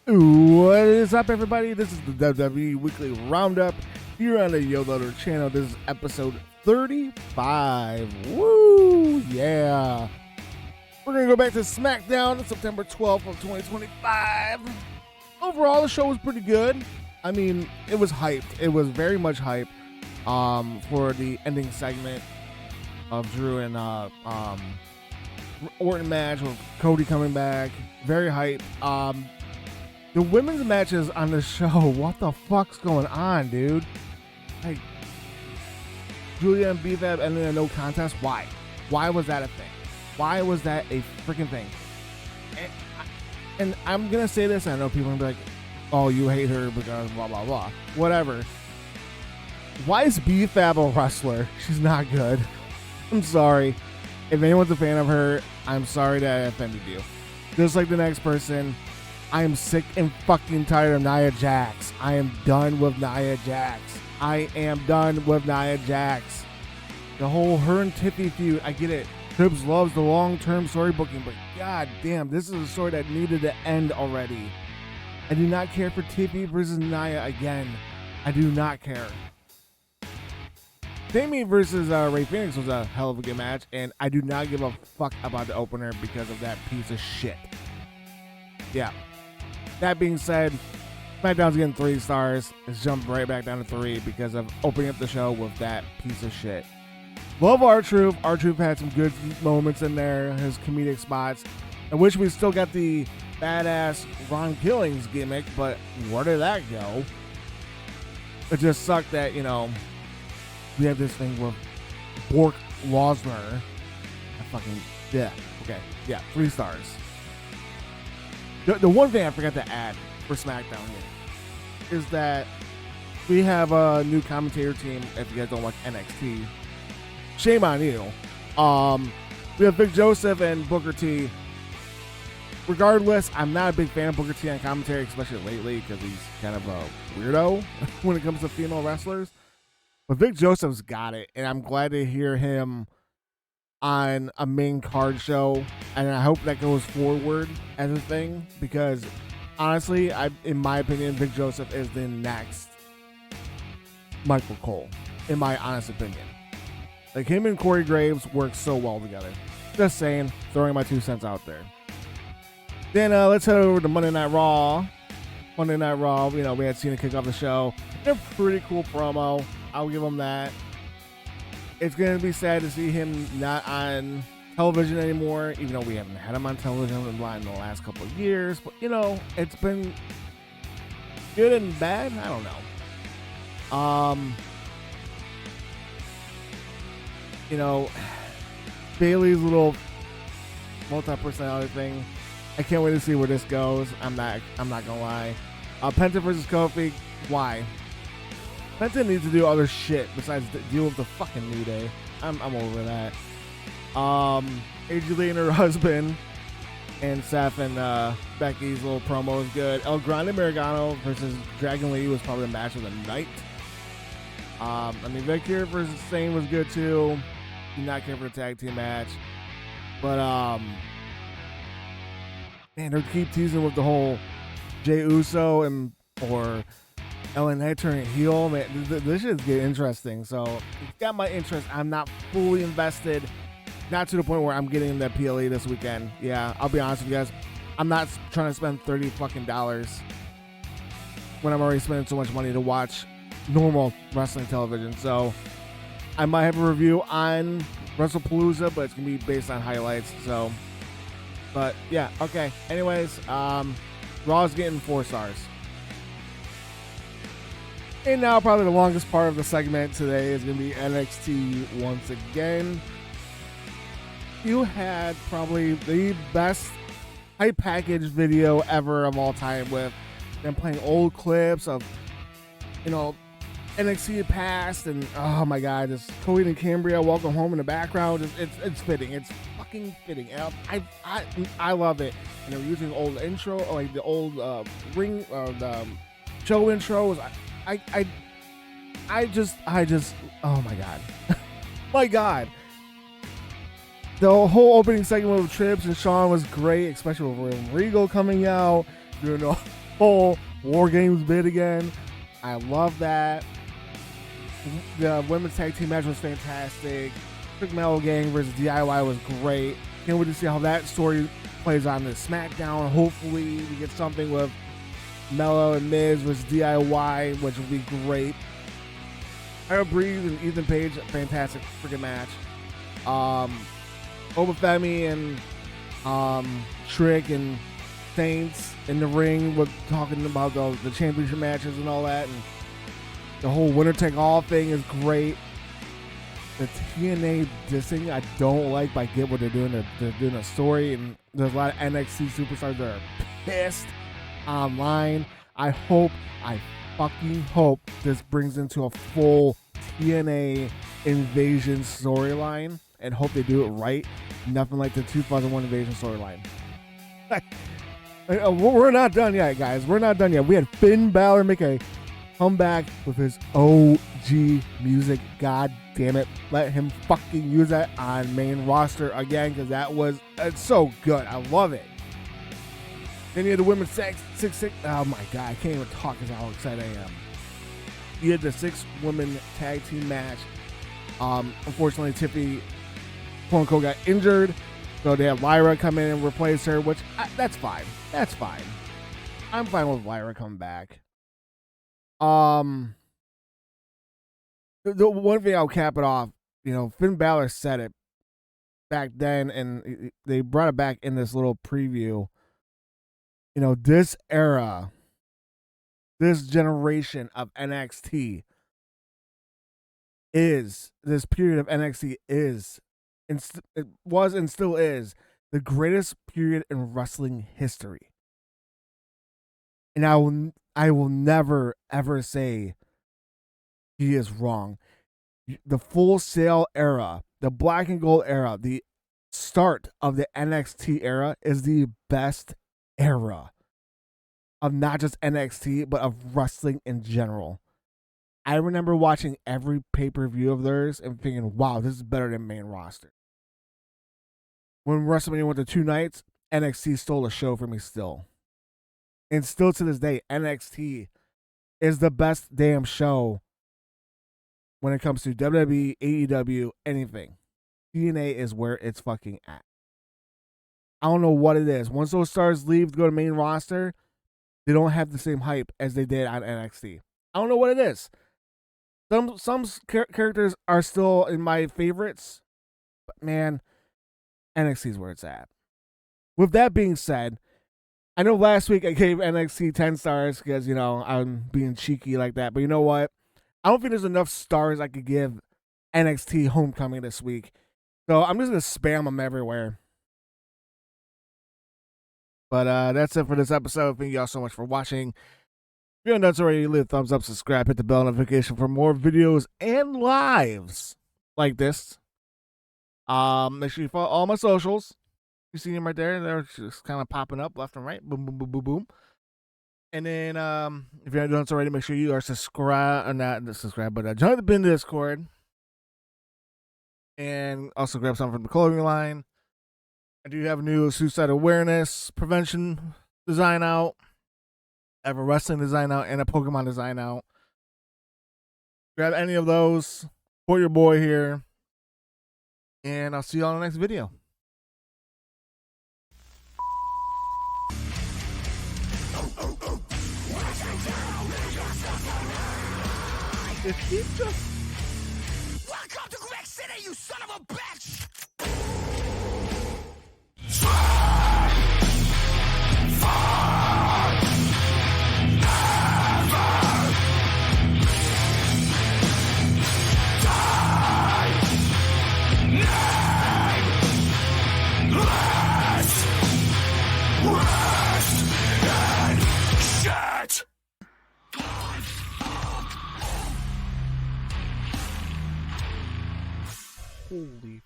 What is up, everybody? This is the WWE Weekly Round-up here on the Yoloderr channel. This is episode 35. Woo! Yeah. We're going to go back to SmackDown on September 12th of 2025. Overall, the show was pretty good. I mean, it was hyped. It was very much hyped for the ending segment of Drew and Orton match with Cody coming back. Very hyped. The women's matches on the show, what the fuck's going on, dude? Like, Julia and BFAB ending a no contest? Why? Why was that a thing? Why was that a freaking thing? And I'm going to say this, I know people are going to be like, oh, you hate her because blah, blah, blah. Whatever. Why is BFAB a wrestler? She's not good. I'm sorry. If anyone's a fan of her, I'm sorry that I offended you. Just like the next person, I am sick and fucking tired of Nia Jax. I am done with Nia Jax. I am done with Nia Jax. The whole her and Tiffy feud, I get it. Trips loves the long-term story booking, but god damn, this is a story that needed to end already. I do not care for Tiffy versus Nia again. I do not care. Damien versus Ray Phoenix was a hell of a good match, and I do not give a fuck about the opener because of that piece of shit. Yeah. That being said, SmackDown's getting 3 stars. It's jumped right back down to 3 because of opening up the show with that piece of shit. Love R-Truth. R-Truth had some good moments in there, his comedic spots. I wish we still got the badass Ron Killings gimmick, but where did that go? It just sucked that, you know, we have this thing with Bork Losner. Yeah. Okay. Yeah, 3 stars. The one thing I forgot to add for SmackDown here is that we have a new commentator team. If you guys don't watch NXT, shame on you. We have Vic Joseph and Booker T. Regardless, I'm not a big fan of Booker T on commentary, especially lately, because he's kind of a weirdo when it comes to female wrestlers. But Vic Joseph's got it, and I'm glad to hear him on a main card show, and I hope that goes forward as a thing, because honestly, in my opinion, Vic Joseph is the next Michael Cole, in my honest opinion. Like, him and Corey Graves work so well together. Just saying, throwing my 2 cents out there. Then let's head over to Monday Night Raw. Monday Night Raw, you know, we had Cena kick off the show. A pretty cool promo. I'll give him that. It's going to be sad to see him not on television anymore, even though we haven't had him on television in the last couple of years. But, you know, it's been good and bad. I don't know. You know, Bailey's little multi-personality thing. I can't wait to see where this goes. I'm not gonna lie. Penta versus Kofi. Why? Penta needs to do other shit besides deal with the fucking New Day. I'm over that. AJ Lee and her husband and Seth and Becky's little promo was good. El Grande Americano versus Dragon Lee was probably the match of the night. I mean, Victor versus Sane was good too. Do not care for the tag team match. But man, they keep teasing with the whole Jey Uso or LA Knight turning heel. Man, this shit's getting interesting. So it's got my interest. I'm not fully invested. Not to the point where I'm getting the PLE this weekend. Yeah, I'll be honest with you guys. I'm not trying to spend $30 fucking when I'm already spending so much money to watch normal wrestling television. So I might have a review on WrestlePalooza, but it's gonna be based on highlights. So, but yeah, okay. Anyways, Raw's getting 4 stars. And now probably the longest part of the segment today is going to be NXT once again. You had probably the best hype package video ever of all time with them playing old clips of, you know, NXT past, and oh my god, this Cody and Cambria welcome home in the background. It's fitting. It's fucking fitting. And I love it. And they're using old intro, like the old ring the show intros. I just oh my god. My god. The whole opening segment with Trips and Sean was great, especially with Regal coming out, doing whole War Games bit again. I love that. The women's tag team match was fantastic. Quick Metal Gang versus DIY was great. Can't wait to see how that story plays on this SmackDown. Hopefully we get something with Mello and Miz versus DIY, which would be great. Ira Breeze and Ethan Page, fantastic freaking match. Obafemi and Trick and Saints in the ring with talking about the championship matches and all that, and the whole winner take all thing is great. The TNA dissing I don't like, but I get what they're doing. They're doing a story, and there's a lot of NXT superstars that are pissed online. I fucking hope this brings into a full TNA invasion storyline, and hope they do it right. Nothing like the 2001 invasion storyline. We're not done yet, guys. We're not done yet. We had Finn Balor make a comeback with his OG music. God damn it. Let him fucking use that on main roster again, because it's so good. I love it. Then you had the women's six. Oh my god, I can't even talk as how excited I am. You had the 6-women tag team match. Unfortunately, Tiffany quote-unquote got injured, so they had Lyra come in and replace her, which that's fine. That's fine. I'm fine with Lyra coming back. The one thing I'll cap it off, Finn Balor said it back then, and they brought it back in this little preview. This era, this generation of NXT this period of NXT it was and still is the greatest period in wrestling history. And I will never ever say he is wrong. The Full Sail era, the Black and Gold era, the start of the NXT era is the best era of not just NXT, but of wrestling in general. I remember watching every pay-per-view of theirs and thinking, wow, this is better than main roster. When WrestleMania went to 2 nights, NXT stole a show for me still. And still to this day, NXT is the best damn show when it comes to WWE, AEW, anything. TNA is where it's fucking at. I don't know what it is. Once those stars leave to go to main roster, they don't have the same hype as they did on NXT. I don't know what it is. Some characters are still in my favorites, but man, NXT is where it's at. With that being said, I know last week I gave NXT 10 stars because, I'm being cheeky like that. But you know what? I don't think there's enough stars I could give NXT Homecoming this week. So I'm just going to spam them everywhere. But that's it for this episode. Thank you all so much for watching. If you haven't done so already, leave a thumbs up, subscribe, hit the bell notification for more videos and lives like this. Make sure you follow all my socials. You see them right there. They're just kind of popping up left and right. Boom, boom, boom, boom, boom. And then if you haven't done so already, make sure you are subscribed, but join the Bin Discord. And also grab something from the clothing line. I do have a new suicide awareness prevention design out. I have a wrestling design out and a Pokemon design out. Grab any of those for your boy here. And I'll see you on the next video. If he just... Welcome to Greg City, you son of a bitch! Holy